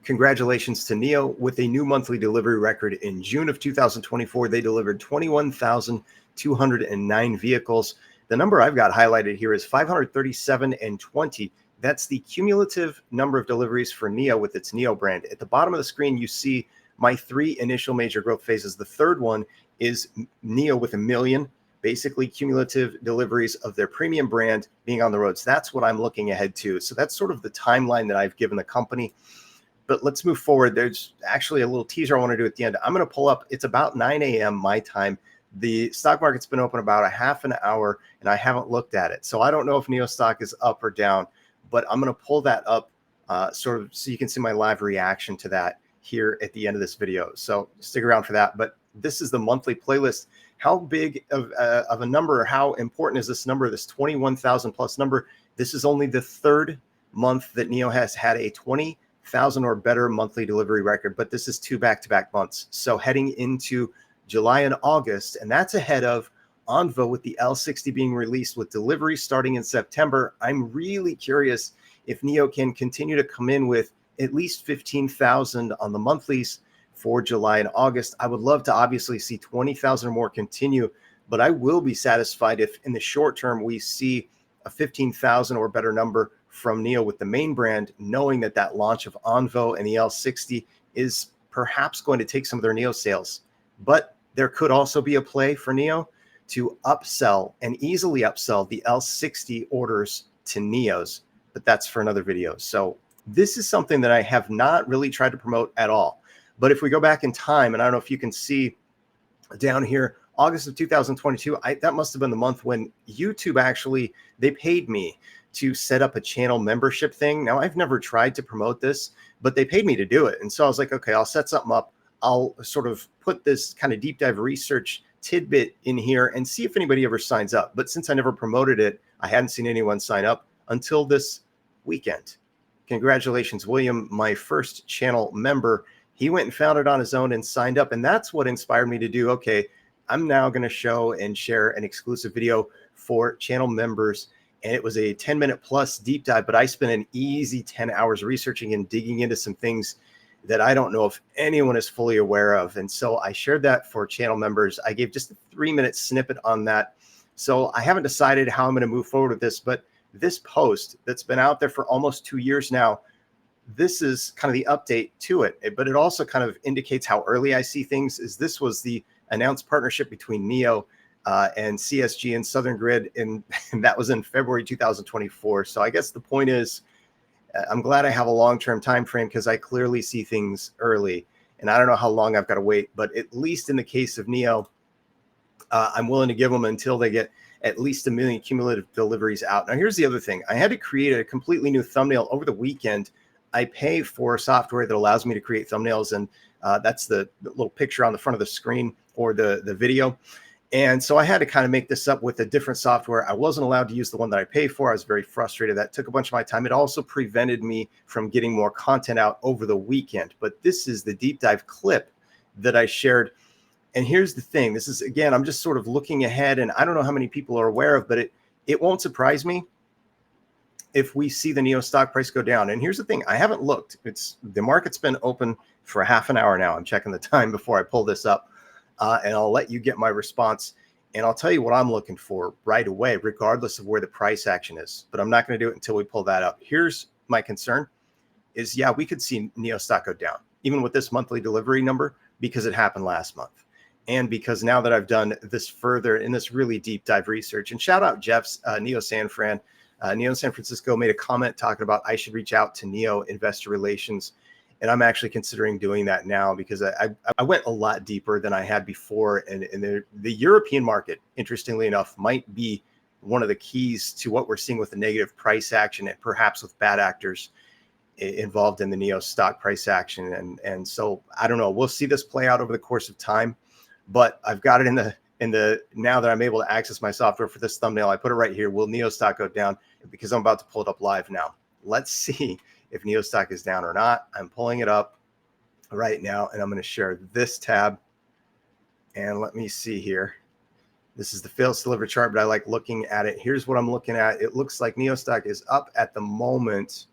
Congratulations to NIO with a new monthly delivery record in June of 2024. They delivered 21,209 vehicles. The number I've got highlighted here is 537 and 20. That's the cumulative number of deliveries for NIO with its NIO brand. At the bottom of the screen, you see my three initial major growth phases. The third one is NIO with 1 million, basically cumulative deliveries of their premium brand being on the roads. That's what I'm looking ahead to. So that's sort of the timeline that I've given the company. But let's move forward. There's actually a little teaser I want to do at the end. I'm going to pull up. It's about 9 a.m. my time. The stock market's been open about a half an hour, and I haven't looked at it. So I don't know if NIO stock is up or down, but I'm going to pull that up sort of so you can see my live reaction to that here at the end of this video. So stick around for that. But this is the monthly playlist. How big of a number, or how important is this number, this 21,000 plus number? This is only the third month that NIO has had a 20,000 or better monthly delivery record, but this is two back-to-back months. So heading into July and August, and that's ahead of Envo with the L60 being released with delivery starting in September. I'm really curious if NIO can continue to come in with at least 15,000 on the monthlies for July and August. I would love to obviously see 20,000 or more continue, but I will be satisfied if in the short term we see a 15,000 or better number from NIO with the main brand, knowing that that launch of Envo and the L60 is perhaps going to take some of their NIO sales. But there could also be a play for NIO to upsell and easily upsell the L60 orders to NIOs, but that's for another video. So this is something that I have not really tried to promote at all. But if we go back in time, and I don't know if you can see down here, August of 2022, that must have been the month when YouTube actually, they paid me to set up a channel membership thing. Now, I've never tried to promote this, but they paid me to do it. And so I was like, okay, I'll set something up. I'll sort of put this kind of deep dive research tidbit in here and see if anybody ever signs up. But since I never promoted it, I hadn't seen anyone sign up until this weekend. Congratulations, William, my first channel member. He went and found it on his own and signed up. And that's what inspired me to do, okay, I'm now going to show and share an exclusive video for channel members. And it was a 10-minute plus deep dive, but I spent an easy 10 hours researching and digging into some things that I don't know if anyone is fully aware of. And so I shared that for channel members. I gave just a 3-minute snippet on that. So I haven't decided how I'm going to move forward with this, but this post that's been out there for almost 2 years now, this is kind of the update to it. But it also kind of indicates how early I see things. Is this was the announced partnership between NIO and CSG and Southern Grid, and that was in February 2024. So I guess the point is, I'm glad I have a long-term time frame because I clearly see things early, and I don't know how long I've got to wait. But at least in the case of NIO, I'm willing to give them until they get at least 1 million cumulative deliveries out. Now, here's the other thing: I had to create a completely new thumbnail over the weekend. I pay for software that allows me to create thumbnails, and that's the little picture on the front of the screen or the video. And so I had to kind of make this up with a different software. I wasn't allowed to use the one that I pay for. I was very frustrated. That took a bunch of my time. It also prevented me from getting more content out over the weekend. But this is the deep dive clip that I shared. And here's the thing. This is, again, I'm just sort of looking ahead, and I don't know how many people are aware of, but it won't surprise me if we see the NIO stock price go down. And here's the thing. I haven't looked. The market's been open for a half an hour now. I'm checking the time before I pull this up. And I'll let you get my response. And I'll tell you what I'm looking for right away, regardless of where the price action is. But I'm not going to do it until we pull that up. Here's my concern is, yeah, we could see NIO stock go down, even with this monthly delivery number, because it happened last month. And because now that I've done this further in this really deep dive research, and shout out Jeff's NIO San Fran. NIO San Francisco made a comment talking about I should reach out to NIO Investor Relations. And I'm actually considering doing that now because I went a lot deeper than I had before. And the European market, interestingly enough, might be one of the keys to what we're seeing with the negative price action and perhaps with bad actors involved in the NIO stock price action. And so I don't know. We'll see this play out over the course of time. But I've got it in the now that I'm able to access my software for this thumbnail, I put it right here. Will NIO stock go down? Because I'm about to pull it up live now. Let's see if NIO stock is down or not. I'm pulling it up right now, and I'm going to share this tab. And let me see here. This is the fails to deliver chart, but I like looking at it. Here's what I'm looking at. It looks like NIO stock is up at the moment.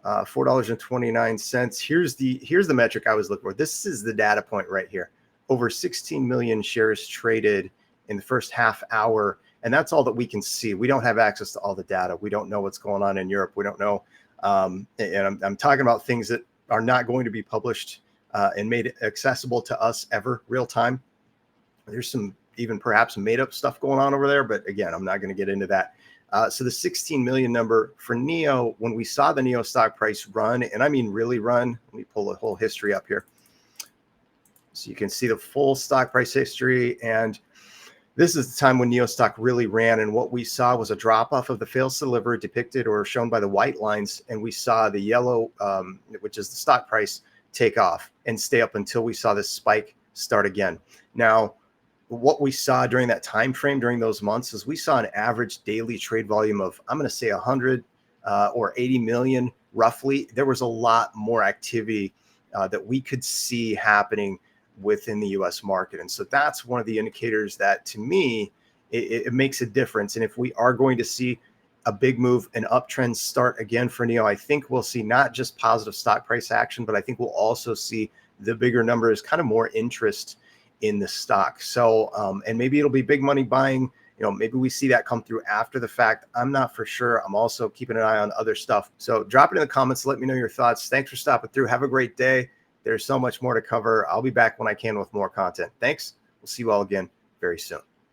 $4.29. Here's the metric I was looking for. This is the data point right here. Over 16 million shares traded in the first half hour. And that's all that we can see. We don't have access to all the data. We don't know what's going on in Europe. We don't know. And I'm talking about things that are not going to be published and made accessible to us ever real time. There's some even perhaps made up stuff going on over there. But again, I'm not going to get into that. So the 16 million number for NIO, when we saw the NIO stock price run, and I mean really run, let me pull the whole history up here. So you can see the full stock price history. And this is the time when NIO stock really ran. And what we saw was a drop off of the fails to deliver depicted or shown by the white lines. And we saw the yellow, which is the stock price, take off and stay up until we saw this spike start again. Now, what we saw during that time frame during those months is we saw an average daily trade volume of, I'm going to say 100 or 80 million roughly. There was a lot more activity that we could see happening within the US market. And so that's one of the indicators that to me, it makes a difference. And if we are going to see a big move, an uptrend start again for NIO, I think we'll see not just positive stock price action, but I think we'll also see the bigger numbers, kind of more interest in the stock. So, and maybe it'll be big money buying, maybe we see that come through after the fact. I'm not for sure. I'm also keeping an eye on other stuff. So drop it in the comments. Let me know your thoughts. Thanks for stopping through. Have a great day. There's so much more to cover. I'll be back when I can with more content. Thanks. We'll see you all again very soon.